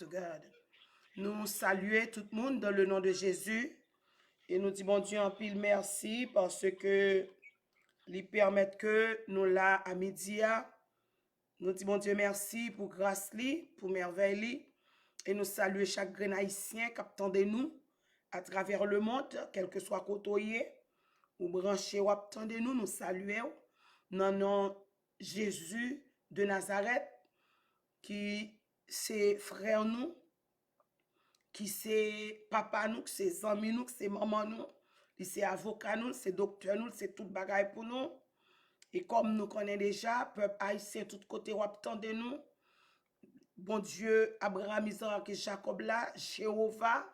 to God. Nous saluons tout le monde dans le nom de Jésus et nous disons, bon Dieu, en pile merci parce que lui permettent que nous là à midi. Nous disons, bon Dieu, merci pour grâce, pour merveille. Et nous saluons chaque grain haïtien qui attendait nous à travers le monde, quel que soit côté ou branché ou attendez nous, nous saluons. Dans nom Jésus de Nazareth, qui c'est frère nous, qui c'est papa nous, qui c'est amis nous, qui c'est maman nous, qui c'est avocat nous, c'est docteur nous, c'est tout bagaille pour nous. Et comme nous connaissons déjà, peuple haïtien, tout côté ou attendez nous. Bon Dieu, Abraham, Isaac et Jacob là, Jéhovah,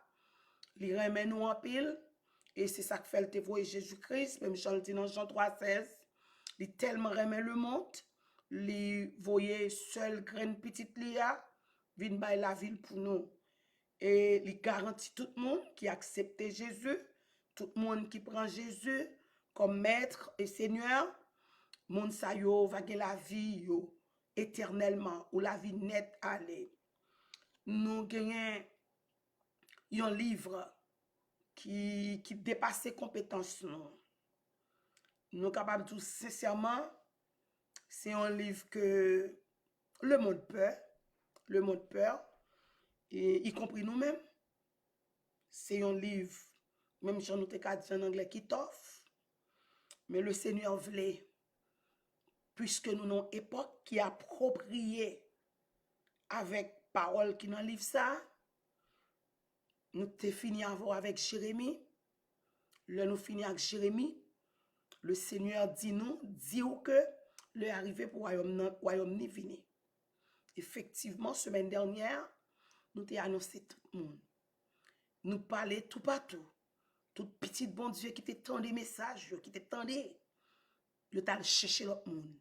il remet nous en pile. Et c'est ça que fait le témoin Jésus-Christ, même Jean le dit dans Jean 3,16. Il tellement remet le monde, il voyait seul graine petite lia, vient by la ville pour nous. Et il garantit tout le monde qui accepte Jésus, tout le monde qui prend Jésus comme maître et seigneur, monde sa yo va gagner la vie yo éternellement ou la vie nette aller. Nous gagnons un livre qui dépasse ses compétences. Nous sommes capables de tout sincèrement, c'est un livre que le monde peur, et y compris nous-mêmes. C'est un livre, même si on nous dit en anglais, qui t'offre, mais le Seigneur voulait, puisque nous avons une époque qui est appropriée avec parole qui dans le livre ça, nous t'ai fini avec Jérémie. Là, nous finissons avec Jérémie. Le Seigneur dit que le arrivé pour le royaume ni vini. Effectivement, semaine dernière, nous t'ai annoncé tout le monde. Nous parler tout partout. Tout petit bon Dieu qui t'étend des messages, qui t'étendait, le t'as chercher l'autre monde.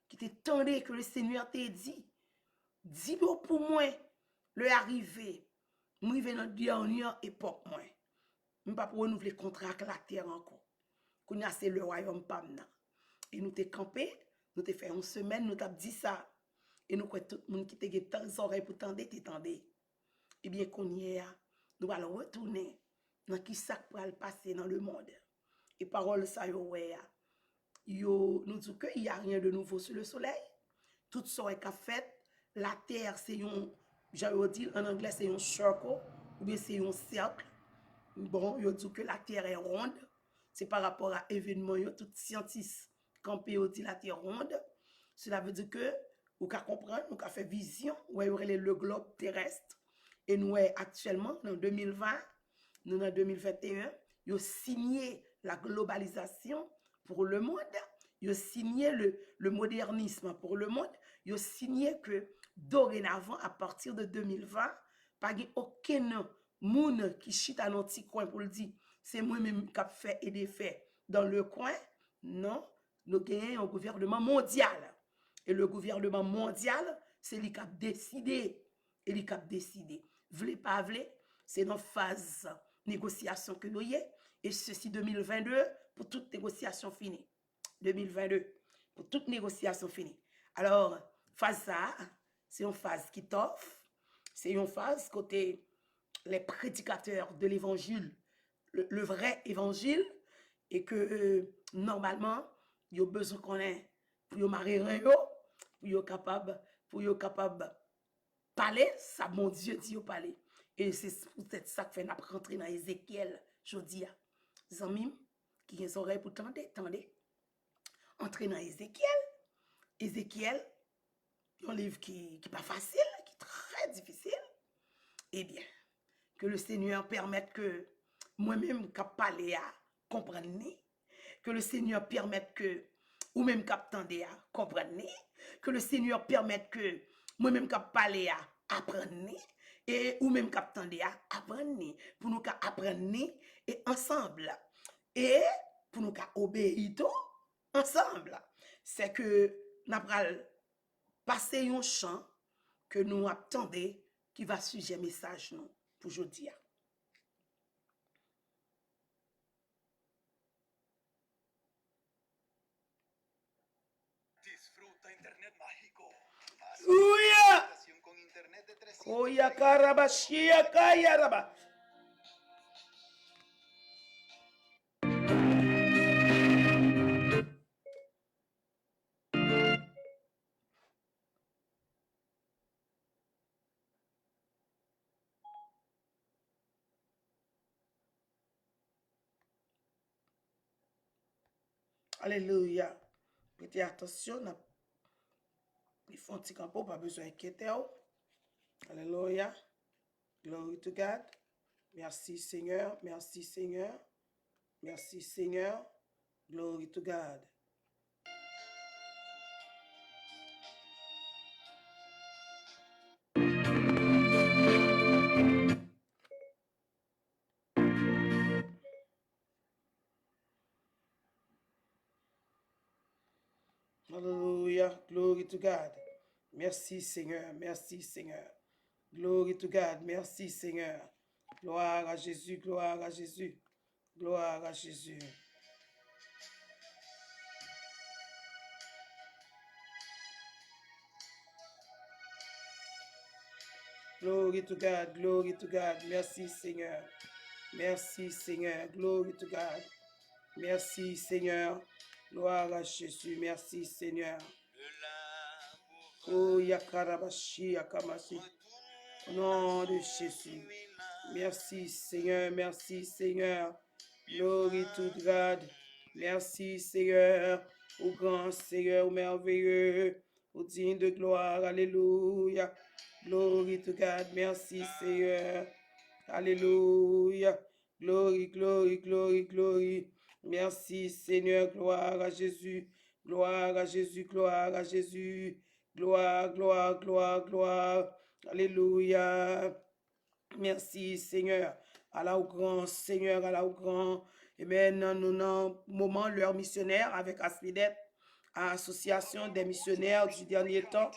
Qui t'étendait que le Seigneur t'a dit. Dis-moi pour moi, le arrivé. Moi, je vais dans la dernière époque, moi. Je ne vais pas renouveler le contrat avec la terre encore. Qu'on a c'est le royaume pamna. Et nous t'ai campé, nous t'ai fait une semaine, nous t'ai dit ça. Et nous quoi tout le monde qui t'a gagné tant d'oreilles pour t'entendre, t'étendez. Eh bien qu'on y est, nous allons retourner dans qui ça pour le passer dans le monde. Et parole ça yo nous dit qu'il n'y a rien de nouveau sur le soleil. Tout ça est fait. La terre c'est un, j'allais dire en anglais c'est un circle ou bien c'est un cercle. Bon, yo dit que la terre est ronde. C'est par rapport à événement yo tout scientiste campé dit la terre ronde. Cela veut dire que ou ka comprendre, ou ka fait vision, ou le globe terrestre. Et nous actuellement en 2020, nous en 2021, yo signé la globalisation pour le monde, yo signé le modernisme pour le monde, yo signé que dorénavant à partir de 2020, pas aucun monde qui chita dans petit coin pour le dire c'est moi-même qui a fait et des faits dans le coin. Non, nous gagnons un gouvernement mondial. Et le gouvernement mondial, c'est lui qui a décidé. Et lui qui a décidé. Vle pas vle, c'est dans phase négociation que nous y est. Et ceci 2022 pour toute négociation finie. 2022 pour toute négociation finie. Alors, phase ça, c'est une phase qui t'offre. C'est une phase côté les prédicateurs de l'évangile, le vrai évangile, et que normalement, il y a besoin qu'on ait pour marier pour yo capable parler, ça mon Dieu dit yo parler. Et c'est peut-être ça que fait n'a rentrer dans Ézéchiel, jodi a. Zanmim qui a des oreilles pour tendez. Entrer dans Ézéchiel. Ézéchiel, un livre qui pas facile, qui est très difficile. Eh bien, que le Seigneur permette que moi-même qui parler à comprendre, que le Seigneur permette que ou même qui attendez à comprendre, que le Seigneur permette que moi-même qui parler à apprendre et ou même qui attendez à apprendre pour nous apprendre et ensemble et pour nous obéir tout ensemble. C'est que nous allons passer un chant que nous attendons qui va suivre le message nous pour aujourd'hui. Disfruta Internet mágico. Aleluya. Con Internet de 300 Oh, yakarabashia kayaraba. Alléluia. Prêtez attention. Il faut un petit campo, pas besoin d'inquiéter. Alléluia. Glory to God. Merci Seigneur. Merci Seigneur. Merci Seigneur. Glory to God. Alléluia. Glory to God. Merci Seigneur. Merci Seigneur. Glory to God. Merci Seigneur. Gloire à Jésus. Gloire à Jésus. Gloire à Jésus. Glory to God. Glory to God. Merci Seigneur. Merci Seigneur. Glory to God. Merci Seigneur. Gloire à Jésus. Merci Seigneur. Oh, Yakarabashi, Yakamasi. Au nom de Jésus. Merci Seigneur. Merci Seigneur. Glory to God. Merci Seigneur. Au grand Seigneur, au merveilleux, au digne de gloire. Alléluia. Glory to God. Merci Seigneur. Alléluia. Glory, glory, glory, glory. Merci Seigneur. Gloire à Jésus. Gloire à Jésus. Gloire à Jésus. Gloire, gloire, gloire, gloire. Alléluia. Merci Seigneur. Allah au grand Seigneur, Allah au grand. Et maintenant, nous avons un moment, leur missionnaire avec Asmidet, Association des missionnaires du dernier temps.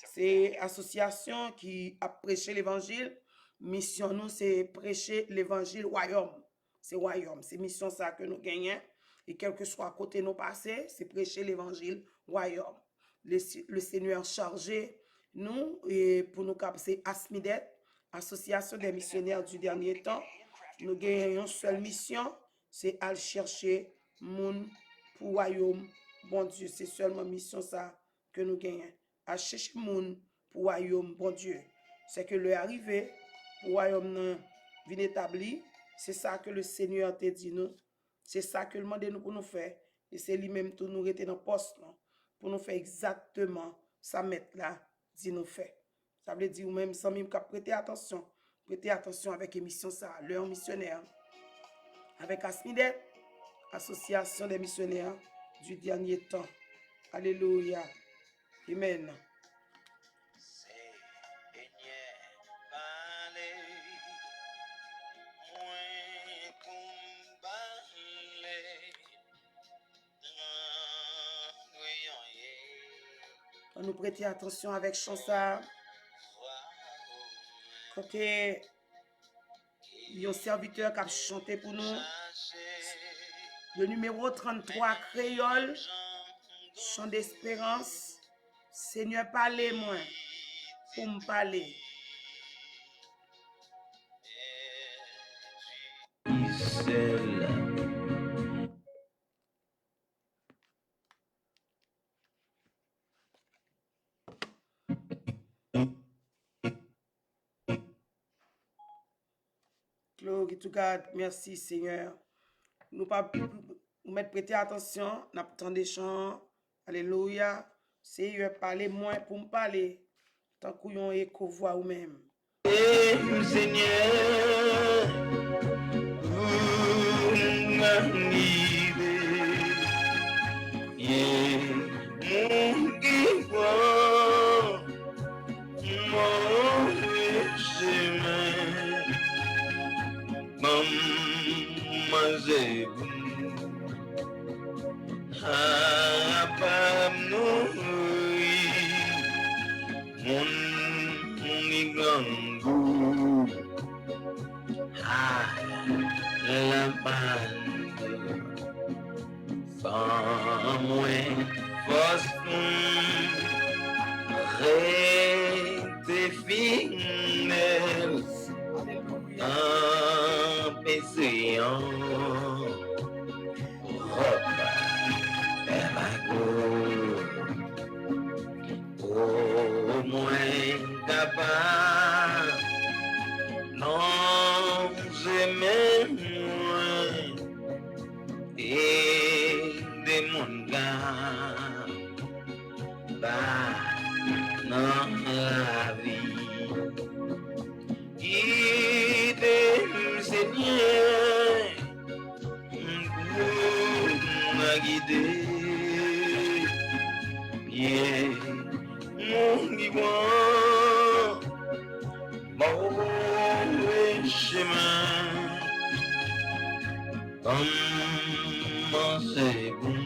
C'est association qui a prêché l'évangile. Mission, nous, c'est prêcher l'évangile royaume. C'est royaume. C'est mission ça que nous gagnons. Et quel que soit à côté nous passer, c'est prêcher l'évangile royaume. Le Seigneur chargé, nous, et pour nous capter Asmidet, Association des missionnaires du dernier temps. Nous gagnons une seule mission, c'est aller chercher moun pour royaume. Bon Dieu, c'est seulement mission ça que nous gagnons. À chercher moun pour royaume, bon Dieu. C'est que le arrivé pour royaume vient établi. C'est ça que le Seigneur t'a dit nous. C'est ça que le demande nous pour nous faire. Et c'est lui-même tout nous rester dans le poste pour nous faire exactement ça mettre là, dit nous faire. Ça veut dire, ou même sans même prêter attention avec l'émission ça, leur missionnaire, avec Asmidet, Association des missionnaires du dernier temps. Alléluia. Amen. On nous prêter attention avec chansa. Quand il y a un serviteur qui a chanté pour nous, le numéro 33, Créole, chant d'espérance, Seigneur, parlez-moi, pour me parler. Glory to God. Merci Seigneur. Nous pas mettre prêter attention, nous attendons des chants. Alléluia. Seigneur, parlez moi pour me parler. Tant qu'on y a écho voix ou même. Seigneur, vous m'animez. Mon guérison, mon chemin. Maman zébou, apam noui, mon igangou, la bande, sans moi, fos rete fin guidé, bien mon guidon, mauvais chemin, comment c'est bon,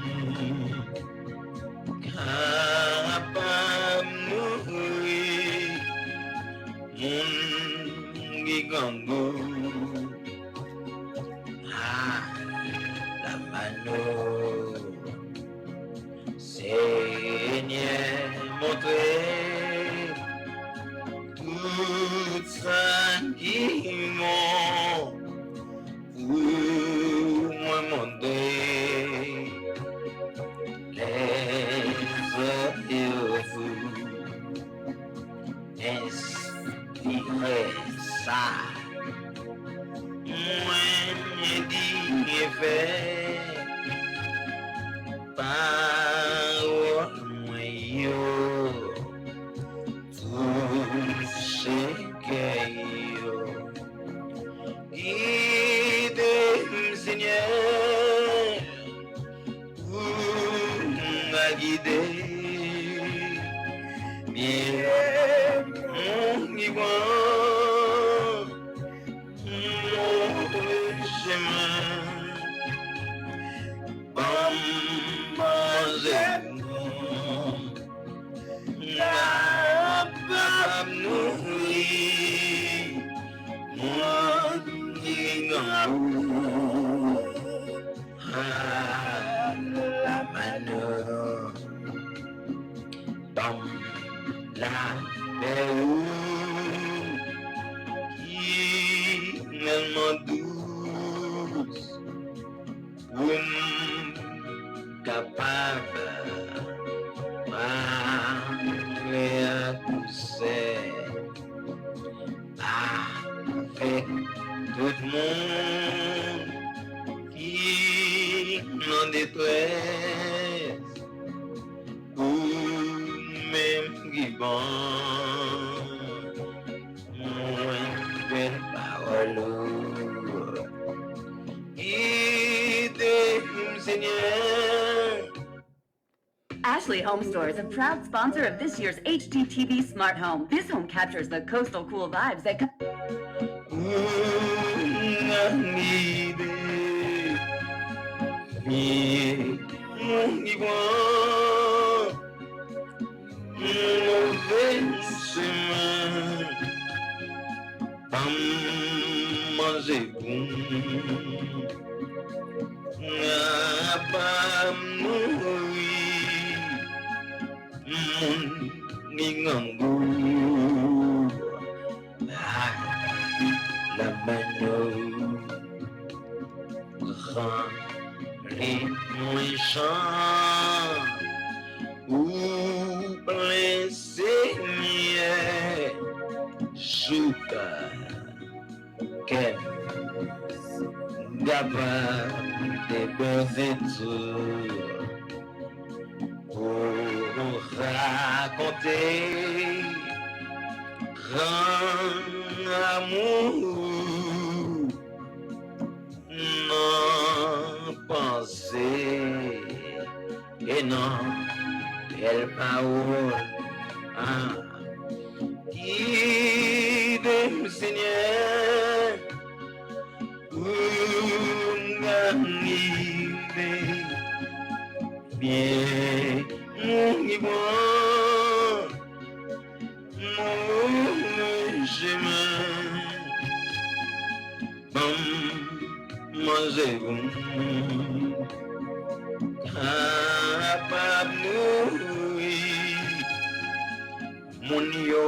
capable mourir, mon guigango, la mano, Seigneur, montrez tout ça qui m'ont pour moi monter les heureux inspirer ça moi dit et fait parole moi yo tout ce que yo guide Seigneur vous m'a guidé bien mon guidon mon chemin la mano dans la paix qui me douce capable à pousser avec tout le monde qui en détresse ou même qui bon moins belle parole guide Seigneur. Ashley Home Store is a proud sponsor of this year's HDTV Smart Home. This home captures the coastal cool vibes that come. La mano rend les méchants ou plein Seigneur Jouka que gaba de perfeiture pour raconter grand amour non pensée et non belle parole guide Seigneur pour m'animer bien mon guidon mon chemin manger capable mon yo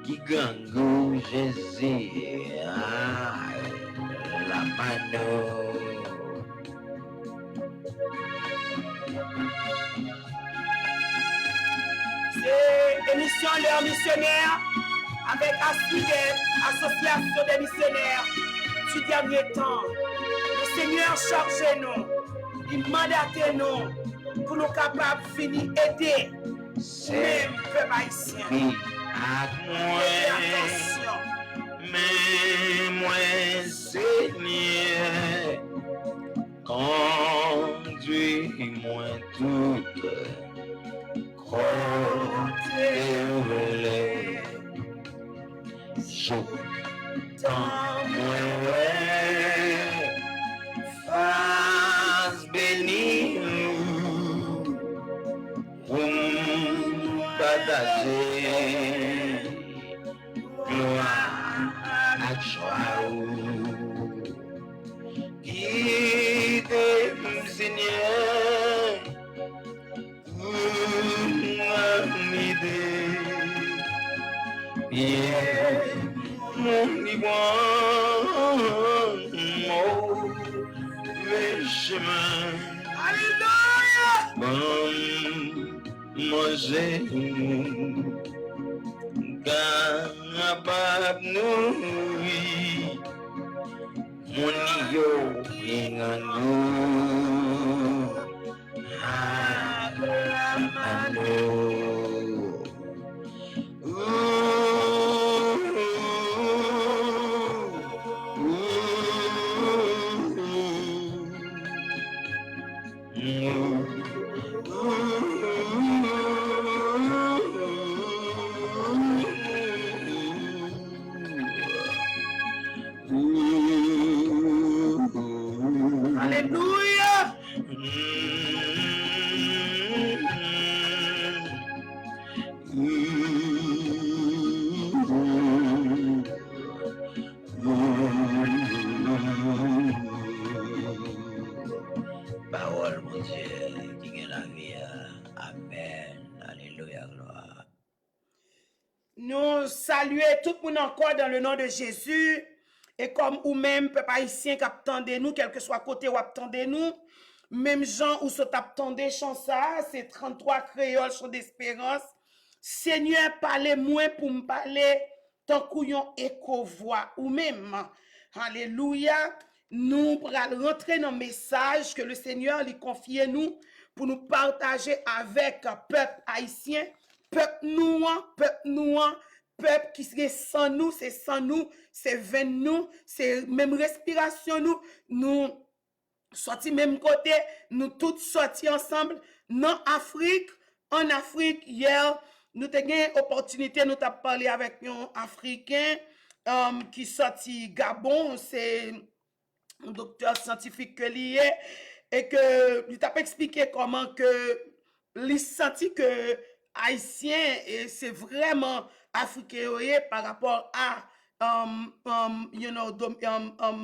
qui gango Jésus la mano. C'est émission L'heure missionnaire avec ASPIDEP, Association des missionnaires du dernier temps. Le Seigneur chargez-nous, il mandatez-nous pour nous capables de finir aider même peuple haïtien. Faites attention. Mais moi Seigneur conduis moi tout côté relais. Tant moi ouais, face béni pour partager gloire à joie. Guide-moi, Seigneur, m'idée. Yeah, mon mauvais chemin. Alléluia. Manger, capable nourrir. Mon yo inganu amano Alléluia. Parole, mon Dieu, qui gagne la vie. Amen. Alléluia, gloire. Nous saluons tout le monde encore dans le nom de Jésus. Et comme ou même, peuple haïtien qui attendez nous, quel que soit côté où attendez nous, même gens où se attendez chansa, c'est 33 créoles chant d'espérance. Seigneur, parlez-moi pour me parler tant couillon écho voix ou même. Alléluia. Nous allons rentrer dans le message que le Seigneur lui confie nous pour nous partager avec peuple haïtien, peuple noir, peuple qui serait sans nous, c'est veine nous, c'est même respiration nous sortis même côté, nous tous sortis ensemble dans Afrique, en Afrique hier, nous avons eu l'opportunité, nous avons parlé avec un Africain qui sorti Gabon, c'est un docteur scientifique que lié et que il t'a expliqué comment que il senti que haïtien et c'est vraiment africain par rapport à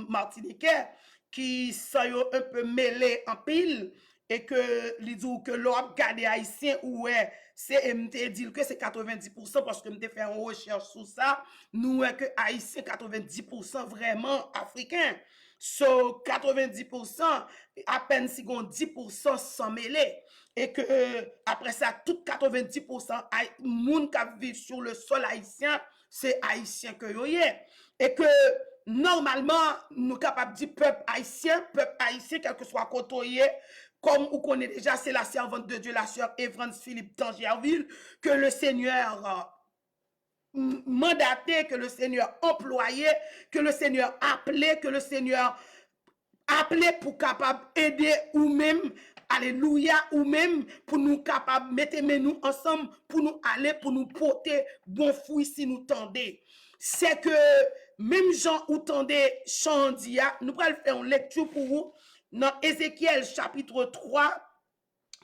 martiniquais qui sont un peu mêlés en pile et que les dit que l'on garde haïtien ouais c'est MT dit que c'est 90% parce que m'te fait une recherche sur ça nous que haïtien 90% vraiment africain. So 90% à peine si on 10% sans mêler et que après ça tout 90% moun qui vivent sur le sol haïtien c'est haïtien que yo yé et que normalement nous capable dire peuple haïtien quel que soit côté comme on connaît déjà c'est la servante de Dieu la sœur Évrance Philippe Tangerville que le Seigneur mandaté, que le Seigneur employé, que le Seigneur appelé, que le Seigneur appelé pour capable aider ou même, alléluia, ou même pour nous capable mettre nous ensemble, pour nous aller, pour nous porter bon fruit si nous tendez. C'est que même Jean ou tendez Chandia, nous allons faire une lecture pour vous dans Ézéchiel chapitre 3.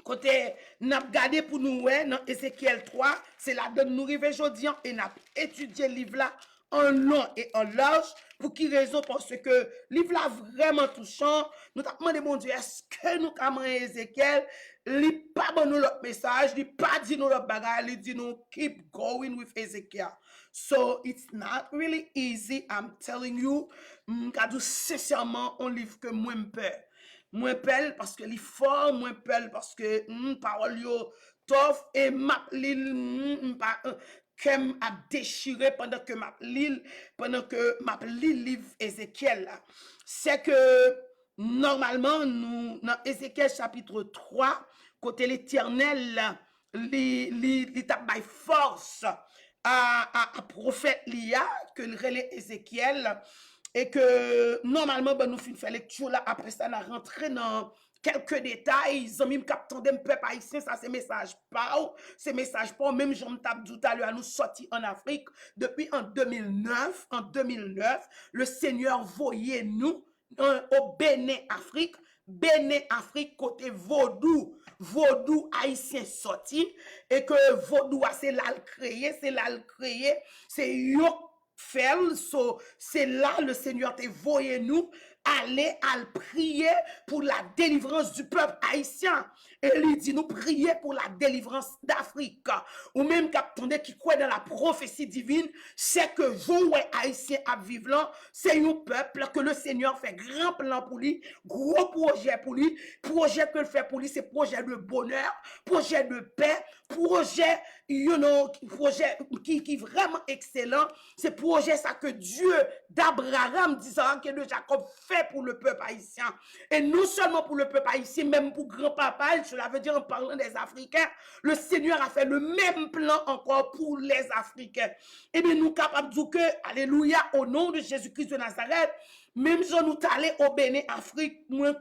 Côté n'a regardé pour nous dans Ézéchiel 3, c'est là donne nous rive aujourd'hui et n'a étudié le livre là en long et en large pour qui raison parce que livre là vraiment touchant nous t'a demandé mon Dieu est-ce que nous comme Ézéchiel li pas bon nous l'autre message li pas dit nous l'autre bagarre li dit nous keep going with Ezekiel so it's not really easy I'm telling you m'kadou sincèrement un livre que moi m'peur moins pelle parce que l'effort moins pelle parce que parole yo tof et map lil kem a déchiré pendant que map lil livre Ézéchiel là c'est que normalement nous dans Ézéchiel chapitre 3 côté l'Éternel li t'a bay force à prophète Lia que le relais Ézéchiel et que normalement ben nous fin faire lecture là après ça on rentré dans quelques détails, amis m'kaptande peuple haïtien, ça c'est message pas, c'est message pas, même Jean m'tap tout à l'heure, nous sorti en Afrique, depuis en 2009, le Seigneur voyait nous au Bénin Afrique côté Vaudou haïtien sorti, et que Vaudou c'est là le créé, c'est yo fait, c'est là le Seigneur te voyé nous aller à prier pour la délivrance du peuple haïtien. Et il dit nous prier pour la délivrance d'Afrique. Ou même qu'attendez qui croit dans la prophétie divine, c'est que vous haïtiens à vivre là, c'est un peuple que le Seigneur fait grand plan pour lui, gros projet pour lui, projet que le fait pour lui, c'est projet de bonheur, projet de paix, projet, projet qui vraiment excellent, c'est projet ça que Dieu d'Abraham, d'Isaac et de Jacob fait pour le peuple haïtien. Et non seulement pour le peuple haïtien, même pour grand-papa, cela veut dire en parlant des Africains, le Seigneur a fait le même plan encore pour les Africains. Et bien nous capables de dire que, alléluia, au nom de Jésus-Christ de Nazareth, même si nous allons au Bénin, Afrique, moi,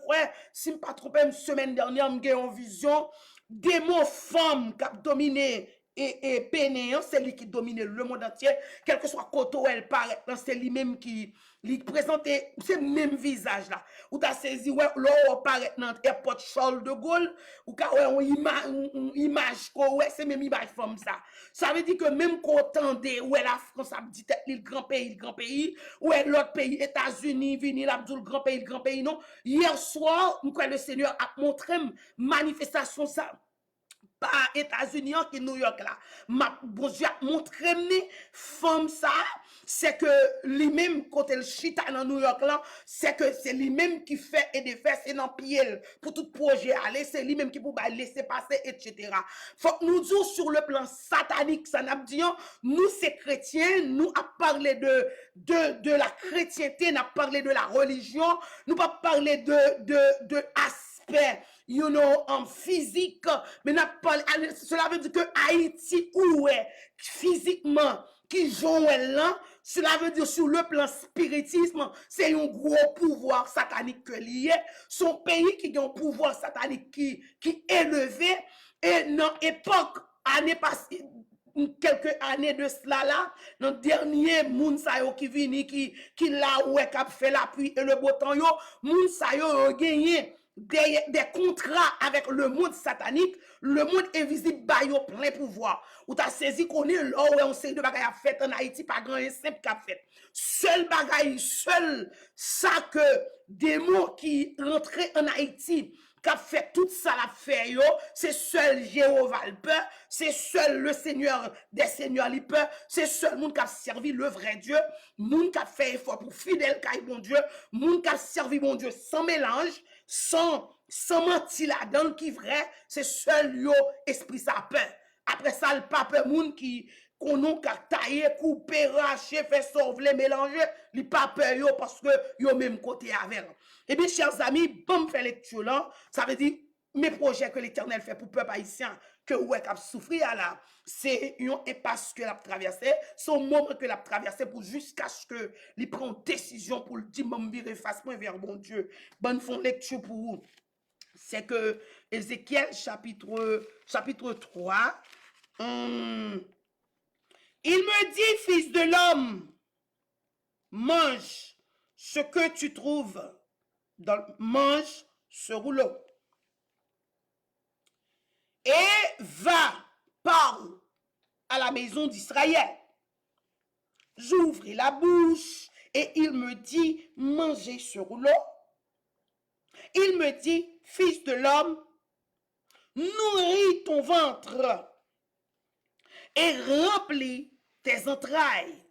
si je ne me pas trompé, une semaine dernière, j'ai en vision, des mots femmes qui ont dominé et Bénin, c'est lui qui domine le monde entier, quel que soit côté où elle paraît, c'est lui-même qui présente ce même visage là. Ou t'as saisi, ouais, là, paraît dans l'airport Charles de Gaulle, ou quand une image, ouais, c'est même image femme ça. Ça veut dire que même quand on entendait, ouais, la France a dit le grand pays, ouais, l'autre pays, États-Unis, vini, la le grand pays, non. Hier soir, le Seigneur a montré manifestation ça. Pas États-Unis qui New York là. Bon Dieu a montré femme ça, c'est que lui-même quand elle chita dans New York là, c'est que c'est lui-même qui fait et de faire c'est dans pied pour tout projet aller, c'est lui-même qui peut laisser passer etc. Faut que nous disons sur le plan satanique, ça n'a dit nous c'est chrétiens, nous a parlé de la chrétienté, n'a parlé de la religion, nous pas parler de aspect en physique, mais cela veut dire que Haïti, où est physiquement, qui joue là, cela veut dire sur le plan spiritisme, c'est un gros pouvoir satanique que lié, son pays qui a un pouvoir satanique qui est élevé, et dans l'époque, année passée, quelques années de cela là, dans le dernier moun sa yo qui vini, qui là où est cap fait la pluie et le beau temps yo, moun sa yo gagné des contrats avec le monde satanique, le monde invisible ba yo plein pouvoir. Ou t'as saisi qu'on est là où on sait de bagaille à fait en Haïti, pas grand et simple qu'a fait. Seul bagaille, seul ça que des mots qui rentraient en Haïti, qu'a fait tout ça la fait yo, c'est seul Jéhovah le peut, c'est seul le Seigneur des seigneurs le peut, c'est seul monde qui a servi le vrai Dieu, monde qui a fait effort pour fidèle caille bon Dieu, monde qui a servi bon Dieu sans mélange, sans mentir là-dedans qui vrai, c'est seul yo esprit ça peur. Après ça le pape monde qui qu'on a taillé, coupé, raché, fait sauver, mélanger, li pas peur yo parce que yo même côté avec. Eh bien, chers amis, bon faire lecture là, ça veut dire mes projets que l'Éternel fait pour le peuple haïtien, que ouais cap souffrir là, c'est une impasse que l'a traversé, son moment que l'a traversé pour jusqu'à ce que il prend décision pour le dire m'en virer face vers bon Dieu. Bonne fond lecture pour vous. C'est que Ézéchiel chapitre 3 il me dit, fils de l'homme, mange ce que tu trouves, mange ce rouleau. Et va, parle à la maison d'Israël. J'ouvris la bouche et il me dit, mangez ce rouleau. Il me dit, fils de l'homme, nourris ton ventre et remplis tes entrailles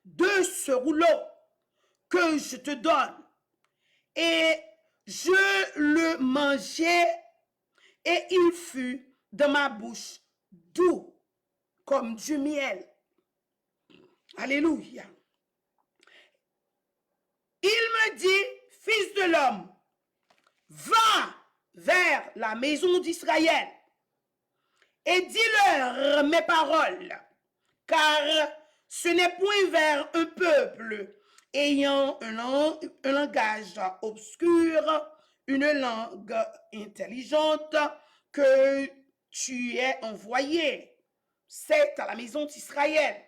de ce rouleau que je te donne. Et je le mangeai et il fut dans ma bouche doux comme du miel. Alléluia. Il me dit, fils de l'homme, va vers la maison d'Israël et dis-leur mes paroles, car ce n'est point vers un peuple ayant un langage obscur une langue intelligente que tu es envoyé. C'est à la maison d'Israël.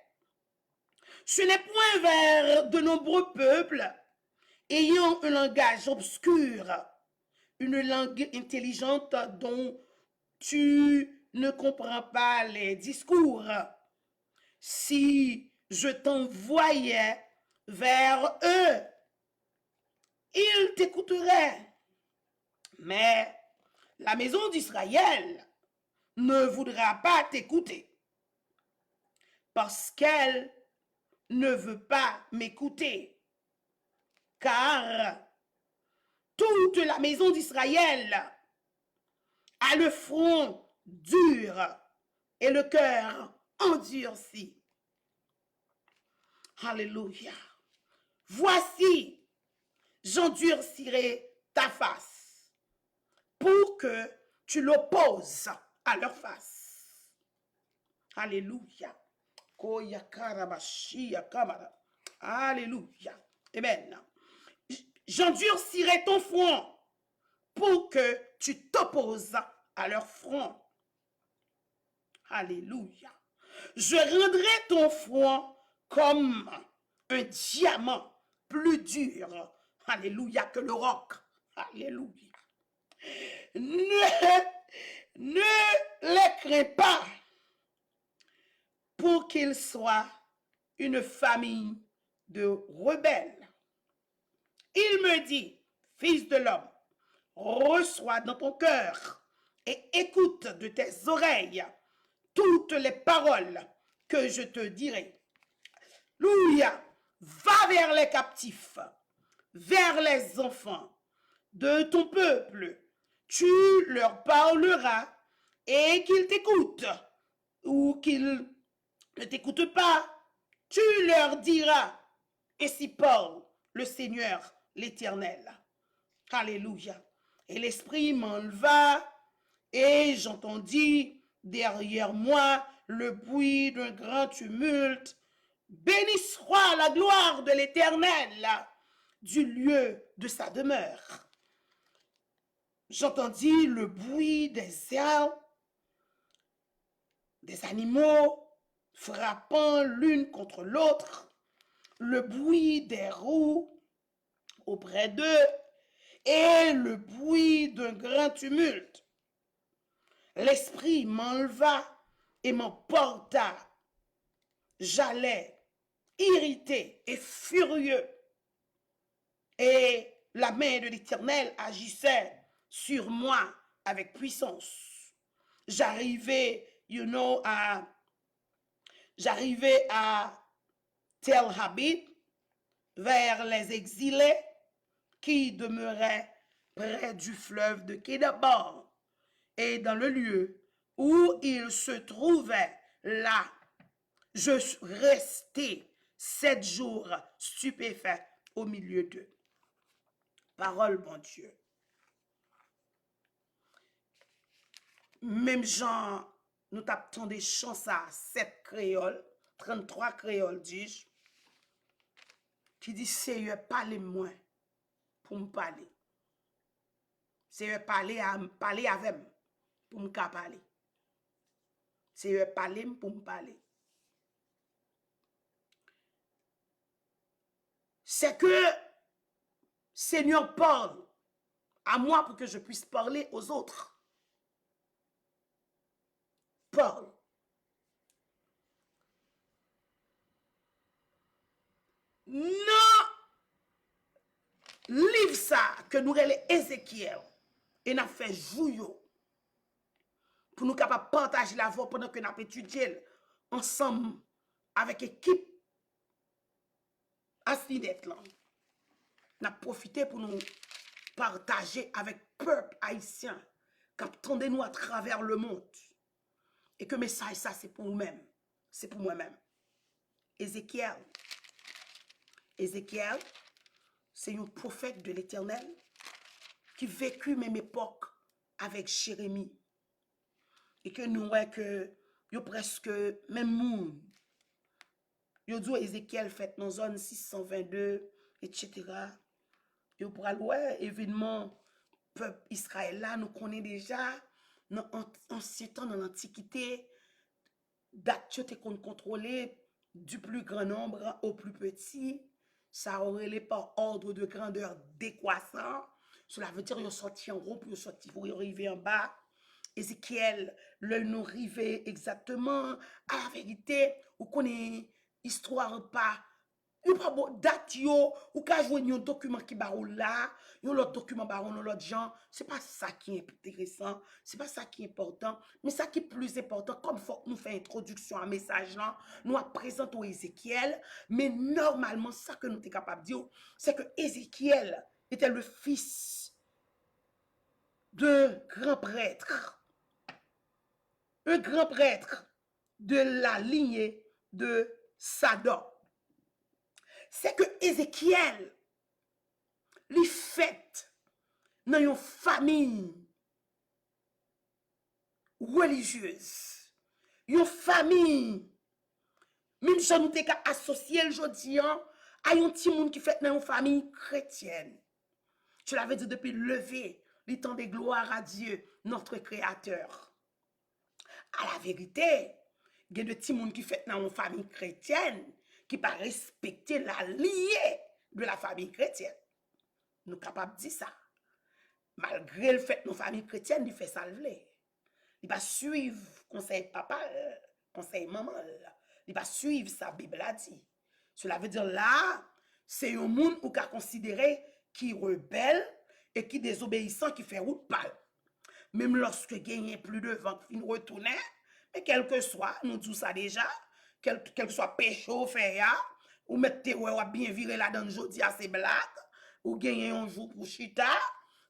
Ce n'est point vers de nombreux peuples ayant un langage obscur, une langue intelligente dont tu ne comprends pas les discours. Si je t'envoyais vers eux, ils t'écouteraient. Mais la maison d'Israël ne voudra pas t'écouter parce qu'elle ne veut pas m'écouter. Car toute la maison d'Israël a le front dur et le cœur endurci. Alléluia. Voici, j'endurcirai ta face pour que tu l'opposes à leur face. Alléluia. Alléluia. Amen. J'endurcirai ton front pour que tu t'opposes à leur front. Alléluia. Je rendrai ton front comme un diamant plus dur. Alléluia, que le roc. Alléluia. Ne les crains pas pour qu'ils soient une famille de rebelles. Il me dit, fils de l'homme, reçois dans ton cœur et écoute de tes oreilles toutes les paroles que je te dirai. Alléluia. Va vers les captifs, vers les enfants de ton peuple. Tu leur parleras et qu'ils t'écoutent ou qu'ils ne t'écoutent pas. Tu leur diras, ainsi parle le Seigneur l'Éternel. Alléluia. Et l'Esprit m'enleva et j'entendis derrière moi le bruit d'un grand tumulte. Béni soit la gloire de l'Éternel du lieu de sa demeure. J'entendis le bruit des ailes, des animaux frappant l'une contre l'autre, le bruit des roues auprès d'eux et le bruit d'un grand tumulte. L'Esprit m'enleva et m'emporta. J'allais irrité et furieux. Et la main de l'Éternel agissait sur moi avec puissance. J'arrivais, à Tel Habib, vers les exilés qui demeuraient près du fleuve de Kédabar. Et dans le lieu où ils se trouvaient là, je restai 7 jours stupéfait au milieu d'eux. Parole, bon Dieu. Même Jean, nous t'attendons des chances à 7 créoles, 33 créoles, dis-je, qui dit, Seigneur, parlez-moi pour me parler. Seigneur, parler avec moi pour me parler. Seigneur, parlez pour me parler. C'est que Seigneur parle à moi pour que je puisse parler aux autres. Parle. Non, livre ça que nous relève Ézéchiel et n'a fait jouyo pour nous capables partager la voix pendant que nous avons étudié ensemble avec l'équipe Aslinet là. N'a profité pour nous partager avec peuple haïtien qui attendait nous à travers le monde. Et que message ça c'est pour nous-mêmes. C'est pour moi-même. Ézéchiel, c'est un prophète de l'Éternel qui vécut même époque avec Jérémie. Et que nous voyons que yo presque même monde. Yo dit Ézéchiel fait dans zone 622, etc. Yo pral ouais événement peuple Israël là, nous connaissons déjà, dans ancien temps, dans l'Antiquité, date était contrôlée du plus grand nombre au plus petit. Ça aurait les par ordre de grandeur décroissant. Cela veut dire qu'ils sont sortis en haut, puis ils sont sortis pour arriver en bas. Ézéchiel, le nous rivé exactement à la vérité, ou connaît histoire pas. Yo pas bon date yo, ou ka jouer un document qui barou là, yon l'autre document barou dans l'autre genre, c'est pas ça qui est intéressant, c'est pas ça qui est important, mais ça qui est plus important, comme faut nous faire introduction à message là, nous présentons Ézéchiel, mais normalement ça que nous sommes capable de dire, c'est que Ézéchiel était le fils de grand prêtre, un grand prêtre de la lignée de Sadok. C'est que Ézéchiel li fait dans une famille religieuse, une famille, même si nous sommes associés aujourd'hui à un petit monde qui fait dans une famille chrétienne. Cela veut dire depuis le lever, le temps de gloire à Dieu, notre Créateur. À la vérité, il y a de petits monde qui fait dans une famille chrétienne qui pas respecter la lignée de la famille chrétienne. Nous sommes capables de dire ça. Malgré le fait que nos familles chrétiennes, ils font ça le vle. Ils pas suivre conseil papa, conseil maman. Ils pas suivre sa Bible a dit. Cela veut dire là, c'est un monde ou qu'a considéré qui rebelle et qui désobéissant, qui fait route pâle. Même lorsque gagne plus de vent, il retourne, mais quel que soit, nous disons ça déjà, quel que soit péché ou fait, ou mettez ou bien virer la donne jodi à ces blagues, ou gagner un jour pour chita,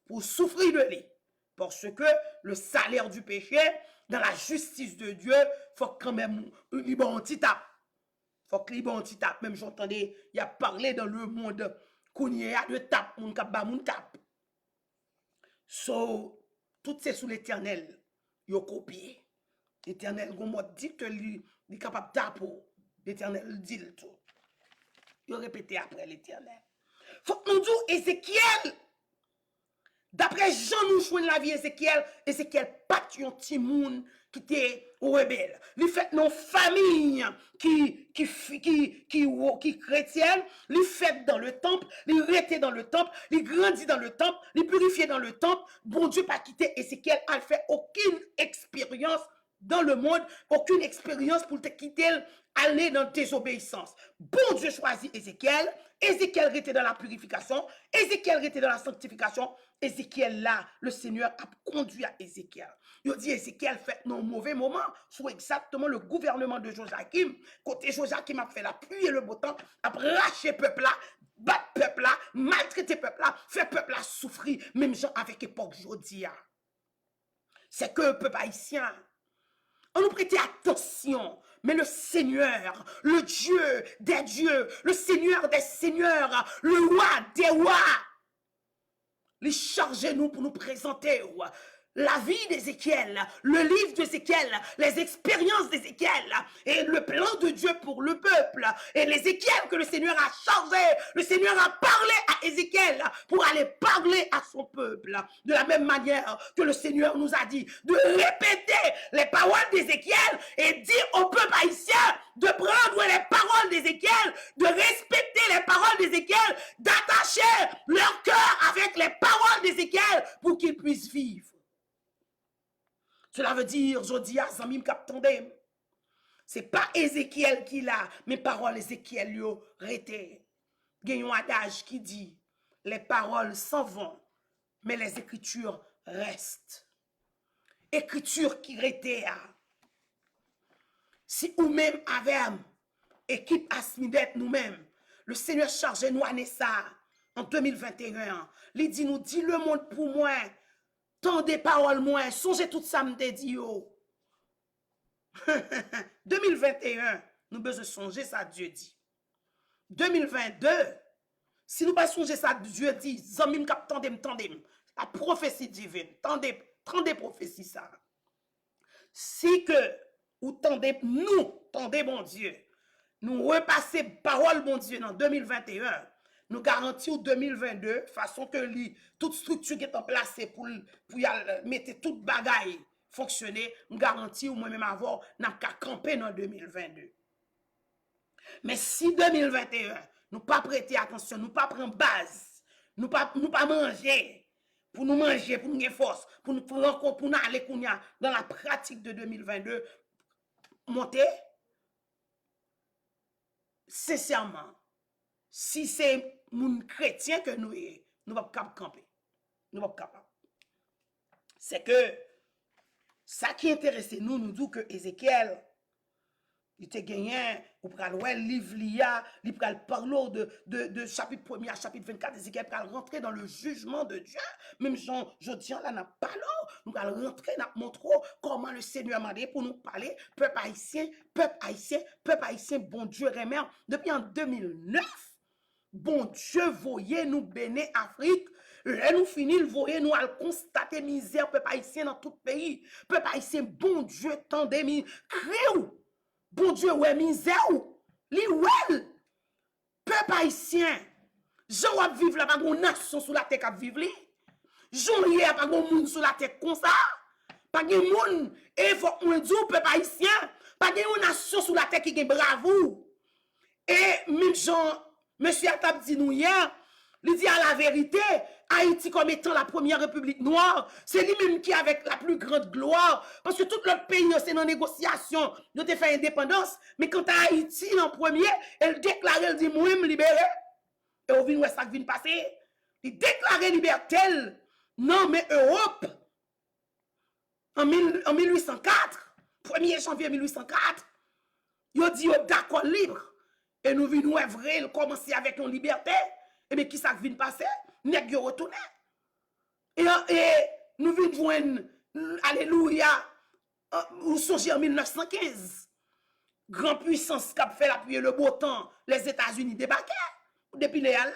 pour souffrir de lui. Parce que le salaire du péché, dans la justice de Dieu, faut quand même il bon petit tape. Faut que bon petit tape. Même j'entendais, il y a parlé dans le monde qu'on y a de tape, mon kap ba mon tape. So, tout c'est sous l'Éternel, yo copié. L'Éternel, gon mot dit que lui est capable d'appro. L'Éternel dit le tout. Yo répété après l'Éternel. Faut que nous disions Ézéchiel. D'après Jean nous joignent la vie Ézéchiel, Ézéchiel pas un petit monde qui était rebelle. Il fait nos familles qui chrétienne, il fait dans le temple, il restait dans le temple, il grandit dans le temple, il purifié dans le temple. Bon Dieu pas quitté Ézéchiel, a fait aucune expérience dans le monde, aucune expérience pour te quitter, aller dans désobéissance. Bon Dieu choisit Ézéchiel. Ézéchiel était dans la purification. Ézéchiel était dans la sanctification. Ézéchiel là, le Seigneur a conduit à Ézéchiel. Il dit Ézéchiel fait non mauvais moment sous exactement le gouvernement de Joachim. Côté Joachim a fait la pluie et le beau temps, a raché peuple là, battre peuple là, maltraiter peuple là, fait peuple là souffrir, même gens avec époque Jodia. C'est que peuple haïtien. On nous prêtait attention, mais le Seigneur, le Dieu des dieux, le Seigneur des seigneurs, le roi des rois, il charge nous pour nous présenter la vie d'Ézéchiel, le livre d'Ézéchiel, les expériences d'Ézéchiel et le plan de Dieu pour le peuple. Et l'Ézéchiel que le Seigneur a chargé, le Seigneur a parlé à Ézéchiel pour aller parler à son peuple. De la même manière que le Seigneur nous a dit de répéter les paroles d'Ézéchiel et dire au peuple haïtien de prendre les paroles d'Ézéchiel, de respecter les paroles d'Ézéchiel, d'attacher leur cœur avec les paroles d'Ézéchiel pour qu'ils puissent vivre. Cela veut dire, je dis à Zamim Kaptondem, c'est pas Ézéchiel qui l'a, mes paroles Ézéchiel yo rete. Il y a un adage qui dit, les paroles s'en vont, mais les écritures restent. Écriture qui rete. Si nous-mêmes avons équipe Asmidet nous-mêmes, le Seigneur charge nous à ça en 2021. Il dit nous, dis le monde pour moi. Tant des paroles moins, songez tout ça me dit yo. 2021, nous besoin songer ça Dieu dit. 2022, si nous pas songer ça Dieu dit, zamim kap tandem, la prophétie divine, tendez prophétie ça. Si que ou tendez bon Dieu, nous repasser parole bon Dieu dans 2021, nous garantissons 2022, façon que toute structure qui est en place pour mettre toute bagaille fonctionner, nous garantissons moi-même avoir, n'a qu'à camper dans 2022. Mais si 2021, nous pas prêter attention, nous pas prendre base, nous pas manger, pour nous manger, pour nous avoir force, pour nous aller dans la pratique de 2022, monter, sincèrement, si c'est mon chrétien que nous sommes, nous ne pouvons pas camper. Nous ne pouvons pas capable. C'est que ça qui intéresse nous, nous dit que Ézéchiel, il était gagné, ou pral ouais livre l'IA, il pral parler de chapitre 1er à chapitre 24, Ézéchiel pral rentrer dans le jugement de Dieu. Même Jean, je dis là, n'a pas là, nous pral rentrer, n'a montré comment le Seigneur m'a dit pour nous parler, peuple haïtien, bon Dieu remet, depuis en 2009, bon Dieu voyait nous bénir Afrique. Là, nous finissons, voyez, nous allons constater misère, peuple haïtien dans tout pays. Peuple haïtien, bon Dieu, tendez, crée. Bon Dieu, ouais, misère ou, li ouel, peuple haïtien, j'en va vivre là, pas une nation sous la terre qui vivre li, j'en y a pas un monde sous la terre comme ça, pas un monde, et faut qu'on dise, peuple haïtien, pas une nation sous la terre qui est bravo. Et même Jean, monsieur Atab dit nous hier, il dit à la vérité, Haïti comme étant la première république noire, c'est lui-même qui avec la plus grande gloire, parce que tout l'autre pays, c'est dans négociation, nous avons fait indépendance, mais quand Haïti, en premier, elle déclare, elle dit, moi, je me libérer, et au vin, où ça vient passer, il déclare liberté, non, mais Europe, en 1804, 1er janvier 1804, il dit, d'accord, libre, et nous venons vrai, commencer avec une liberté, et bien qui ça vient passer? Nèg yo retourné. Et nous venons joindre, alléluia, ou songez en 1915. Grande puissance qui a fait appuyer le beau temps, les États-Unis débarquaient. Depuis les là.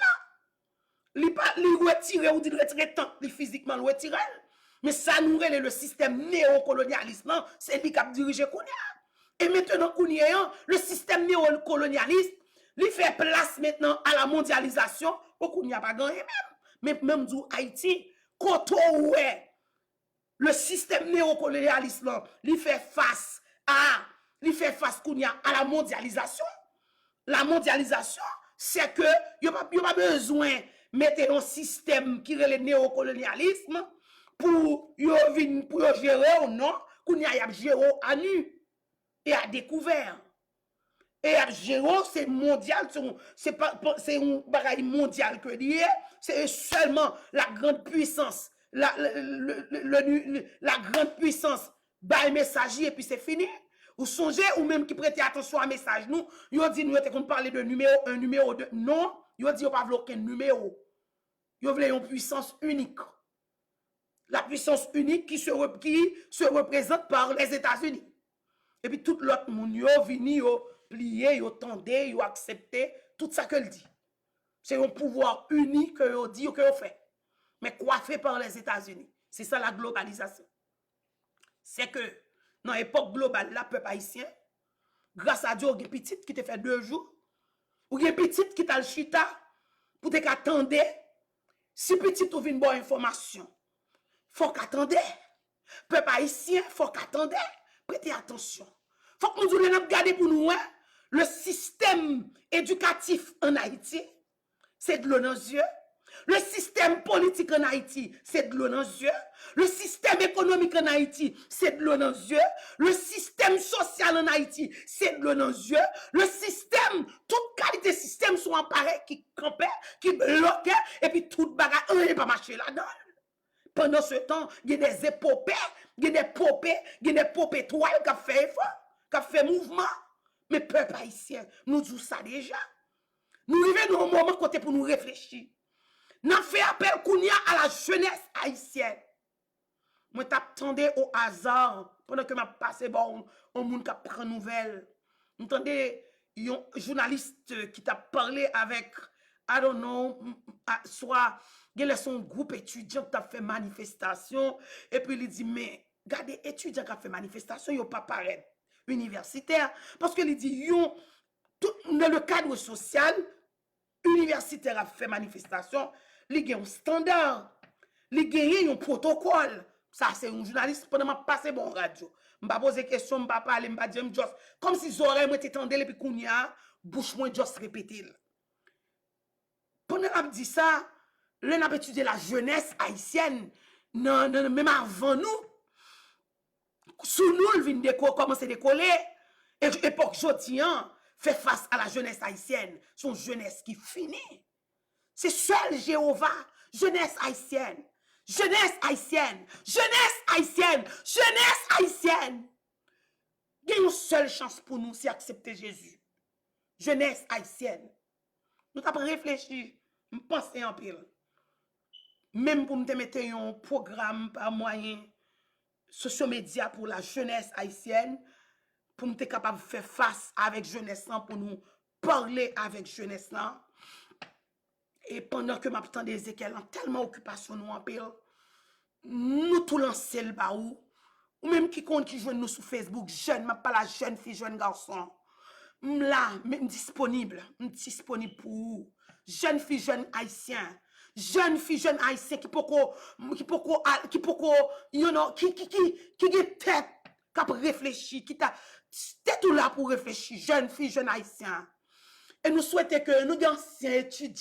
Li retirer ou dit retirer tant, li physiquement le retirer. Mais ça nous relève le système néocolonialiste, c'est lui qui a dirigé Kounia. Et maintenant, Kounia, le système néocolonialiste, lui fait place maintenant à la mondialisation, pour Kounia pas gagné même. Mais même du Haïti, quand on le système néocolonialiste, lui fait face à la mondialisation. La mondialisation, c'est que il n'y a pas besoin de mettre un système qui est le néocolonialisme pour gérer ou non, qu'on y a gérer à nu et à découvert. Et à gérer, c'est mondial, c'est un bagage mondial que lié, c'est seulement la grande puissance, la grande puissance, bah, messager et puis c'est fini. Ou songez, ou même qui prêtez attention à message, nous, ils dit, nous, on parle de numéro 1, numéro 2. Non, ils dit, on pas bloquer numéro. Ils veulent une puissance unique. La puissance unique qui se représente par les États-Unis. Et puis tout l'autre monde, ils viennent, ils plier, ils tendent, ils acceptent tout ça qu'elle dit. C'est un pouvoir unique que vous dit que vous fait. Mais coiffé par les États-Unis. C'est ça la globalisation. C'est que dans l'époque globale, la peuple haïtien, grâce à Dieu, il y a une petite qui te fait 2 jours, ou il y a une petite qui t'a le chita, pour te attendre, si petite ou vient bonne information, faut qu'attendre. Peuple haïtien, faut qu'attendre. Prêtez attention. Faut que nous regardions pour nous, hein, le système éducatif en Haïti, c'est de l'eau dans les yeux. Le système politique en Haïti, c'est de l'eau dans les yeux. Le système économique en Haïti, c'est de l'eau dans les yeux. Le système social en Haïti, c'est de l'eau dans les yeux. Le système, toute qualité de système sont appareils qui campaient, qui bloquaient, et puis toute bagarre, on n'est pas marché là-dedans. Pendant ce temps, il y a des épopées, il y a des popées toiles qui ont fait effort, qui ont fait mouvement. Mais peuple haïtien, nous disons ça déjà. Nous arrivons dans un moment côté pour nous réfléchir. Nous avons fait appel à la jeunesse haïtienne. Moi, t'attendais au hasard pendant que je passe bon, au monde qui prend nouvelle. Vous entendez un journaliste qui t'a parlé avec, I don't know, soit il a son groupe étudiant qui a fait manifestation, et puis il dit, mais regardez, étudiants qui a fait manifestation, ils n'ont pas paraître universitaire, parce qu'il dit, dans le cadre social, universitaire a fait manifestation, il y a un standard, il y a un protocole. Ça, c'est un journaliste pendant que je passe bon radio. Je ne pose question, je ne parle, je ne dis juste. Comme si j'aurais été tendu et puis qu'on y a, bouche moi juste répéter. Pendant que je dis ça, l'on a étudié la jeunesse haïtienne, non, même avant nous. Sous nous, le vin commence à décoller. Et l'époque Jotian fait face à la jeunesse haïtienne. Son jeunesse qui finit. C'est seul Jéhovah, jeunesse haïtienne. Jeunesse haïtienne. Jeunesse haïtienne. Jeunesse haïtienne. Il y a une seule chance pour nous, c'est accepter Jésus. Jeunesse haïtienne. Nous avons réfléchi, nous pensons en pile. Même pour nous mettre un programme par moyen social média pour la jeunesse haïtienne, pour nous être capable de faire face avec jeunesse, pour nous parler avec jeunesse. Et pendant que m'attends des Ézéchiel, tellement occupation nous en pile, nous tout lancer le baou, ou même qui compte qui joue nous sur Facebook, jeune, m'a pas la jeune fille, jeune garçon. Là, même disponible pour vous. Jeune fille, jeune haïtien. Jeune fille, jeune haïtien qui peut you know, qui tête, qui réfléchir, qui t'a tête là pour réfléchir. Jeune fille, jeune haïtien. Et nous souhaitons que nous, anciens étudiants,